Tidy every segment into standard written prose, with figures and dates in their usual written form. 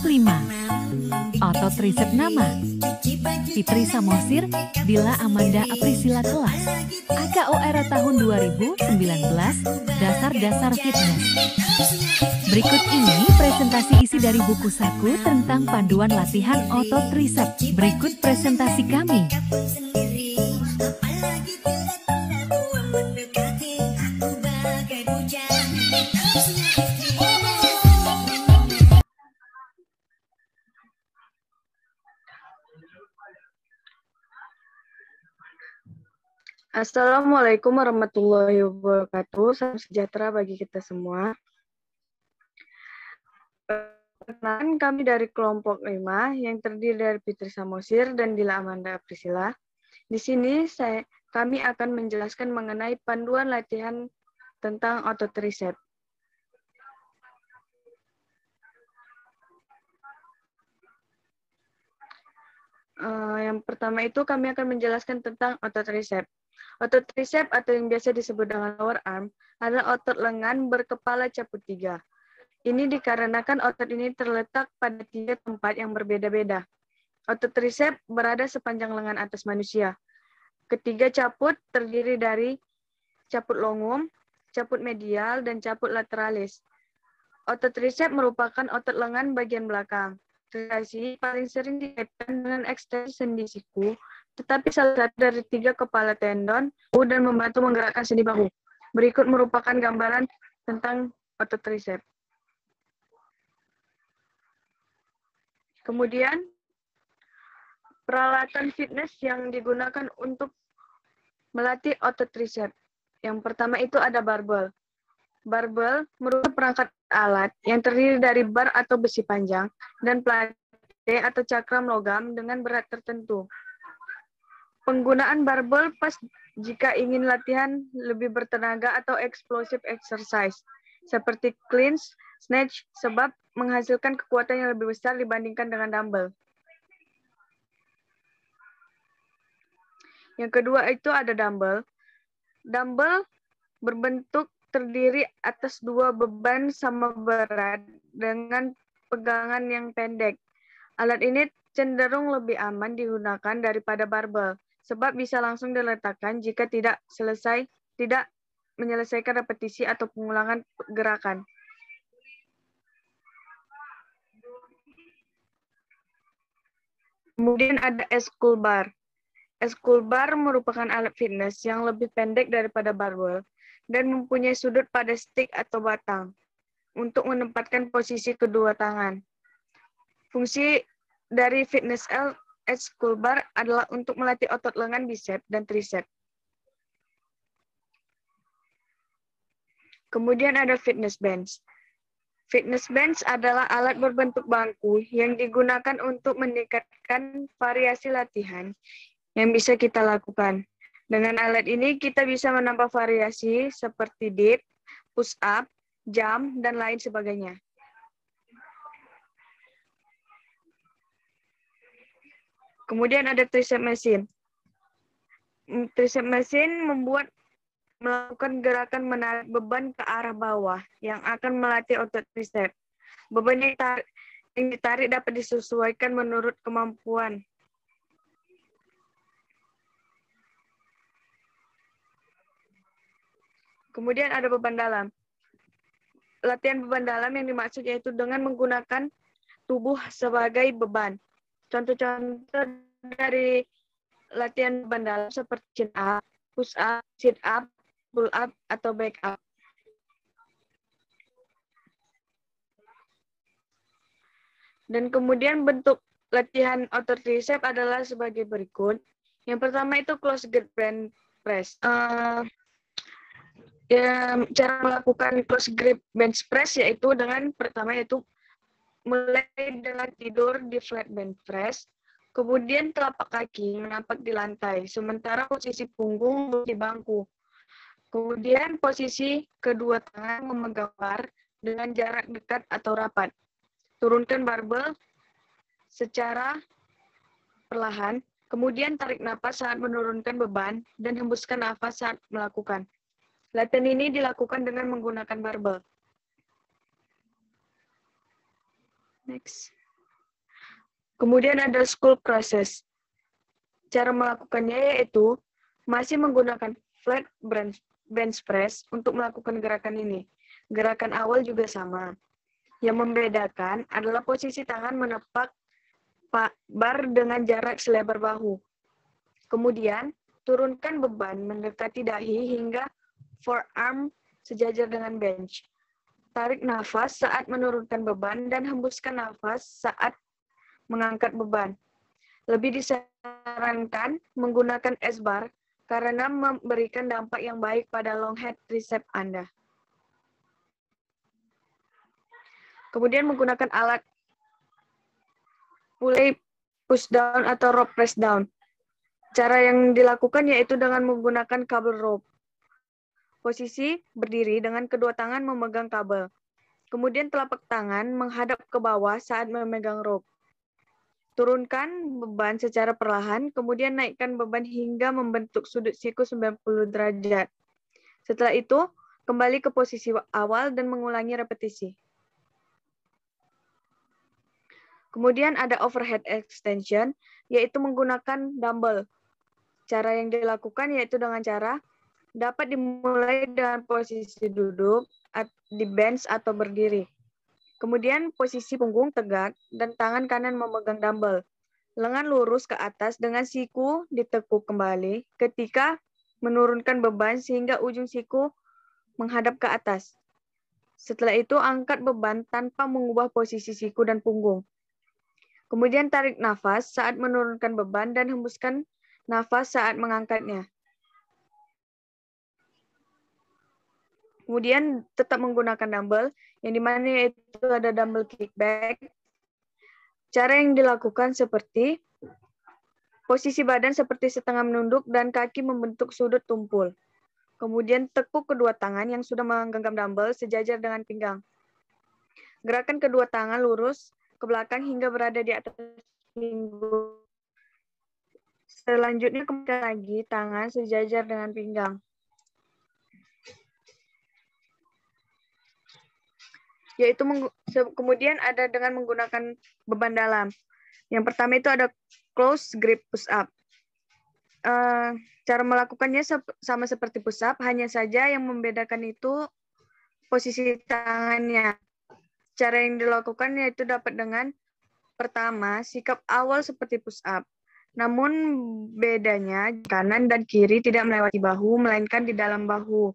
5. Otot tricep nama. Fitri Samosir, Dila Amanda Aprisila kelas. AKO era tahun 2019, dasar-dasar fitness. Berikut ini presentasi isi dari buku saku tentang panduan latihan otot tricep. Berikut presentasi kami. Assalamualaikum warahmatullahi wabarakatuh. Salam sejahtera bagi kita semua. Perkenalkan, kami dari kelompok 5 yang terdiri dari Fitri Samosir dan Dila Amanda Aprisila. Di sini kami akan menjelaskan mengenai panduan latihan tentang otot tricep. Yang pertama itu kami akan menjelaskan tentang otot tricep. Otot tricep atau yang biasa disebut dengan lower arm adalah otot lengan berkepala caput 3. Ini dikarenakan otot ini terletak pada 3 tempat yang berbeda-beda. Otot tricep berada sepanjang lengan atas manusia. Ketiga caput terdiri dari caput longum, caput medial, dan caput lateralis. Otot tricep merupakan otot lengan bagian belakang. Ekstensi paling sering dikaitkan dengan ekstensi sendi siku, tetapi salah satu dari 3 kepala tendon dan membantu menggerakkan sendi bahu. Berikut merupakan gambaran tentang otot tricep. Kemudian, peralatan fitness yang digunakan untuk melatih otot tricep. Yang pertama itu ada barbel. Barbel merupakan perangkat alat yang terdiri dari bar atau besi panjang dan plate atau cakram logam dengan berat tertentu. Penggunaan barbel pas jika ingin latihan lebih bertenaga atau explosive exercise, seperti clean, snatch, sebab menghasilkan kekuatan yang lebih besar dibandingkan dengan dumbbell. Yang kedua itu ada dumbbell. Dumbbell berbentuk terdiri atas 2 beban sama berat dengan pegangan yang pendek. Alat ini cenderung lebih aman digunakan daripada barbel, sebab bisa langsung diletakkan jika tidak menyelesaikan repetisi atau pengulangan gerakan. Kemudian ada S-curl bar. S-curl bar merupakan alat fitness yang lebih pendek daripada barbel dan mempunyai sudut pada stick atau batang untuk menempatkan posisi kedua tangan. Fungsi dari fitness S-curl bar adalah untuk melatih otot lengan bicep dan tricep. Kemudian ada fitness bench. Fitness bench adalah alat berbentuk bangku yang digunakan untuk meningkatkan variasi latihan yang bisa kita lakukan. Dengan alat ini kita bisa menambah variasi seperti dip, push up, jump, dan lain sebagainya. Kemudian ada tricep machine. Tricep machine melakukan gerakan menarik beban ke arah bawah yang akan melatih otot tricep. Beban yang ditarik dapat disesuaikan menurut kemampuan. Kemudian ada beban dalam. Latihan beban dalam yang dimaksud yaitu dengan menggunakan tubuh sebagai beban. Contoh-contoh dari latihan beban dalam seperti chin up, push up, sit up, pull up, atau back up. Dan kemudian bentuk latihan otot tricep adalah sebagai berikut. Yang pertama itu close grip bench press. Cara melakukan close grip bench press yaitu pertama mulai dengan tidur di flat bench press, kemudian telapak kaki menampak di lantai, sementara posisi punggung di bangku. Kemudian posisi kedua tangan memegang bar dengan jarak dekat atau rapat. Turunkan barbel secara perlahan, kemudian tarik napas saat menurunkan beban dan hembuskan nafas saat melakukan. Latihan ini dilakukan dengan menggunakan barbel. Next. Kemudian ada school process. Cara melakukannya yaitu masih menggunakan flat bench press untuk melakukan gerakan ini. Gerakan awal juga sama. Yang membedakan adalah posisi tangan menepak bar dengan jarak selebar bahu. Kemudian, turunkan beban mendekati dahi hingga forearm sejajar dengan bench. Tarik nafas saat menurunkan beban dan hembuskan nafas saat mengangkat beban. Lebih disarankan menggunakan S-bar karena memberikan dampak yang baik pada long head tricep Anda. Kemudian menggunakan alat pulley push down atau rope press down. Cara yang dilakukan yaitu dengan menggunakan kabel rope. Posisi berdiri dengan kedua tangan memegang kabel. Kemudian telapak tangan menghadap ke bawah saat memegang rope. Turunkan beban secara perlahan, kemudian naikkan beban hingga membentuk sudut siku 90 derajat. Setelah itu, kembali ke posisi awal dan mengulangi repetisi. Kemudian ada overhead extension, yaitu menggunakan dumbbell. Cara yang dilakukan yaitu dengan cara dapat dimulai dengan posisi duduk, di bench atau berdiri. Kemudian posisi punggung tegak dan tangan kanan memegang dumbbell. Lengan lurus ke atas dengan siku ditekuk kembali ketika menurunkan beban sehingga ujung siku menghadap ke atas. Setelah itu angkat beban tanpa mengubah posisi siku dan punggung. Kemudian tarik nafas saat menurunkan beban dan hembuskan nafas saat mengangkatnya. Kemudian tetap menggunakan dumbbell, yang dimana itu ada dumbbell kickback. Cara yang dilakukan seperti posisi badan seperti setengah menunduk dan kaki membentuk sudut tumpul. Kemudian tekuk kedua tangan yang sudah menggenggam dumbbell sejajar dengan pinggang. Gerakan kedua tangan lurus ke belakang hingga berada di atas pinggul. Selanjutnya kemudian lagi tangan sejajar dengan pinggang. Yaitu kemudian ada dengan menggunakan beban dalam. Yang pertama itu ada close grip push up. Cara melakukannya sama seperti push up, hanya saja yang membedakan itu posisi tangannya. Cara yang dilakukan yaitu dapat dengan pertama sikap awal seperti push up. Namun bedanya kanan dan kiri tidak melewati bahu, melainkan di dalam bahu.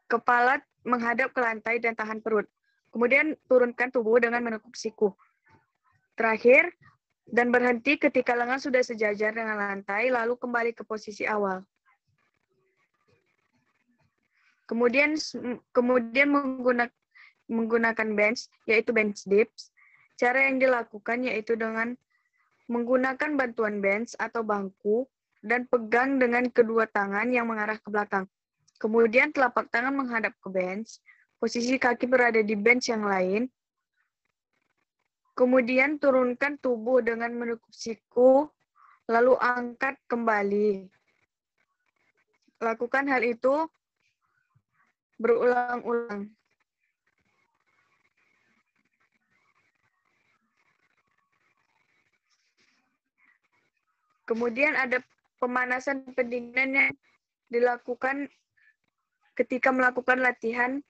Kepala menghadap ke lantai dan tahan perut. Kemudian turunkan tubuh dengan menekuk siku. Terakhir, dan berhenti ketika lengan sudah sejajar dengan lantai, lalu kembali ke posisi awal. Kemudian menggunakan bench, yaitu bench dips. Cara yang dilakukan yaitu dengan menggunakan bantuan bench atau bangku dan pegang dengan kedua tangan yang mengarah ke belakang. Kemudian telapak tangan menghadap ke bench, posisi kaki berada di bench yang lain. Kemudian turunkan tubuh dengan menekuk siku, lalu angkat kembali. Lakukan hal itu berulang-ulang. Kemudian ada pemanasan pendinginan yang dilakukan ketika melakukan latihan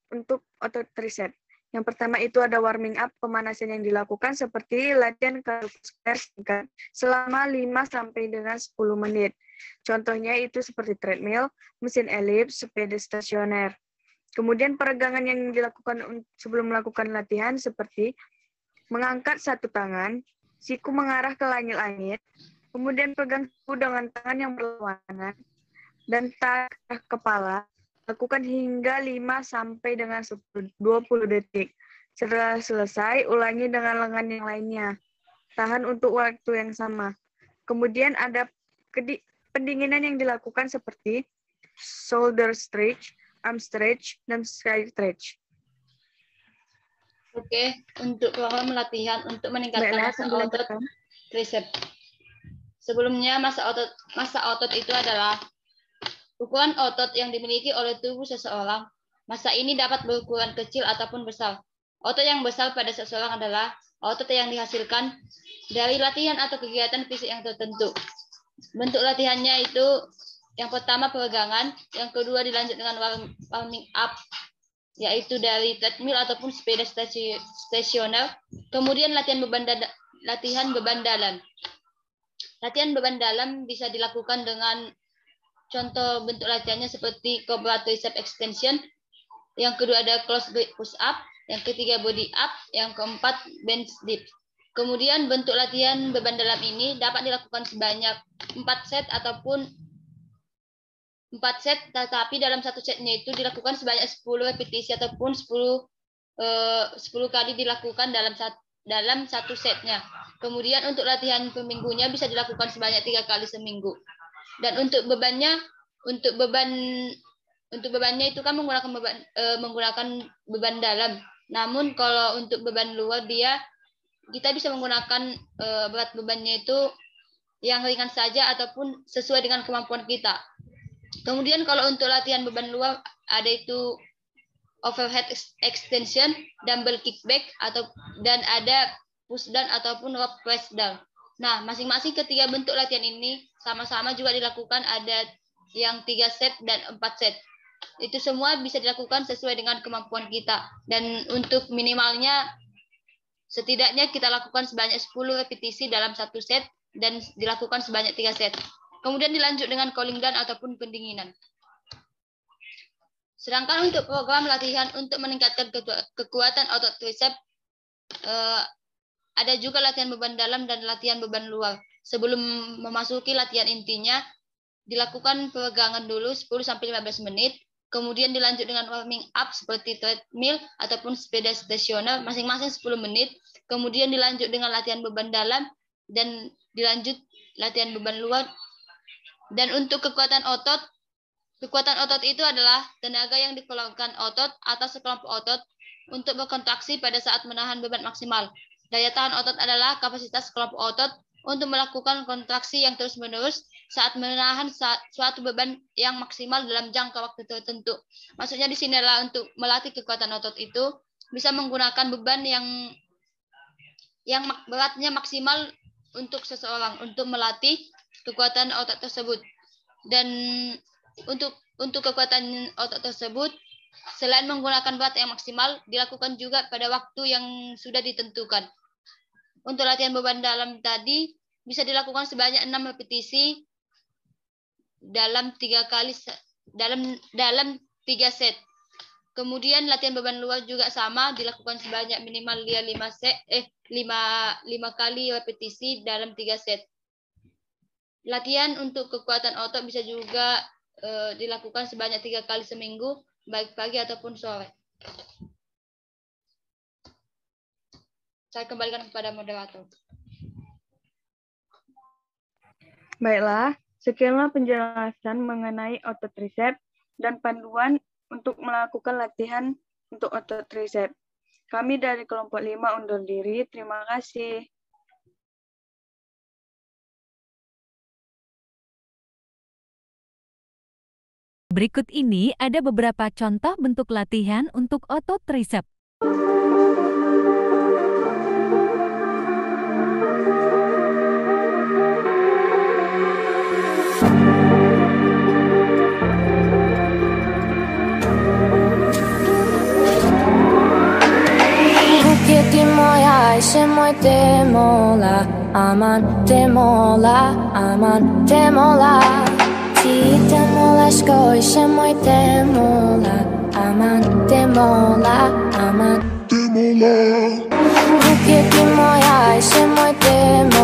untuk otot tricep. Yang pertama itu ada warming up, pemanasan yang dilakukan seperti latihan cardiovaskular singkat selama 5 sampai dengan 10 menit. Contohnya itu seperti treadmill, mesin elips, sepeda stasioner. Kemudian peregangan yang dilakukan sebelum melakukan latihan seperti mengangkat satu tangan, siku mengarah ke langit-langit, kemudian pegang siku dengan tangan yang berlawanan, dan tarik kepala, lakukan hingga 5 sampai dengan 20 detik. Setelah selesai, ulangi dengan lengan yang lainnya. Tahan untuk waktu yang sama. Kemudian ada pendinginan yang dilakukan seperti shoulder stretch, arm stretch, dan side stretch. Oke, untuk program latihan untuk meningkatkan massa otot tricep. Sebelumnya massa otot itu adalah ukuran otot yang dimiliki oleh tubuh seseorang. Massa ini dapat berukuran kecil ataupun besar. Otot yang besar pada seseorang adalah otot yang dihasilkan dari latihan atau kegiatan fisik yang tertentu. Bentuk latihannya itu yang pertama peregangan, yang kedua dilanjut dengan warming up, yaitu dari treadmill ataupun sepeda stasioner. Kemudian latihan beban dalam. Latihan beban dalam bisa dilakukan dengan contoh bentuk latihannya seperti cobra tricep extension. Yang kedua ada close grip push up, yang ketiga body up, yang keempat bench dip. Kemudian bentuk latihan beban dalam ini dapat dilakukan sebanyak 4 set, tetapi dalam satu setnya itu dilakukan sebanyak 10 repetisi ataupun 10 kali dilakukan dalam satu setnya. Kemudian untuk latihan per minggunya bisa dilakukan sebanyak 3 kali seminggu. Dan untuk bebannya itu kan menggunakan beban dalam. Namun kalau untuk beban luar kita bisa menggunakan berat bebannya itu yang ringan saja ataupun sesuai dengan kemampuan kita. Kemudian kalau untuk latihan beban luar ada itu overhead extension, dumbbell kickback dan ada push down ataupun rope press down. Nah, masing-masing ketiga bentuk latihan ini sama-sama juga dilakukan, ada yang 3 set dan 4 set. Itu semua bisa dilakukan sesuai dengan kemampuan kita. Dan untuk minimalnya setidaknya kita lakukan sebanyak 10 repetisi dalam satu set dan dilakukan sebanyak 3 set. Kemudian dilanjut dengan cooling down ataupun pendinginan. Sedangkan untuk program latihan untuk meningkatkan kekuatan otot tricep, ada juga latihan beban dalam dan latihan beban luar. Sebelum memasuki latihan intinya, dilakukan peregangan dulu 10-15 menit, kemudian dilanjut dengan warming up seperti treadmill ataupun sepeda stasioner masing-masing 10 menit, kemudian dilanjut dengan latihan beban dalam dan dilanjut latihan beban luar. Dan untuk kekuatan otot itu adalah tenaga yang dikeluarkan otot atau sekelompok otot untuk berkontraksi pada saat menahan beban maksimal. Daya tahan otot adalah kapasitas kelompok otot untuk melakukan kontraksi yang terus-menerus saat menahan suatu beban yang maksimal dalam jangka waktu tertentu. Maksudnya di sini adalah untuk melatih kekuatan otot itu bisa menggunakan beban yang beratnya maksimal untuk seseorang untuk melatih kekuatan otot tersebut. Dan untuk kekuatan otot tersebut, selain menggunakan berat yang maksimal, dilakukan juga pada waktu yang sudah ditentukan. Untuk latihan beban dalam tadi bisa dilakukan sebanyak 6 repetisi dalam 3 set. Kemudian latihan beban luar juga sama, dilakukan sebanyak minimal 5 kali repetisi dalam 3 set. Latihan untuk kekuatan otot bisa juga dilakukan sebanyak 3 kali seminggu, baik pagi ataupun sore. Saya kembalikan kepada moderator. Baiklah, sekianlah penjelasan mengenai otot tricep dan panduan untuk melakukan latihan untuk otot tricep. Kami dari kelompok 5 undur diri. Terima kasih. Berikut ini ada beberapa contoh bentuk latihan untuk otot tricep. Skoj se moj temola, aman temola, aman temola. Bukje ti moja se moj temola.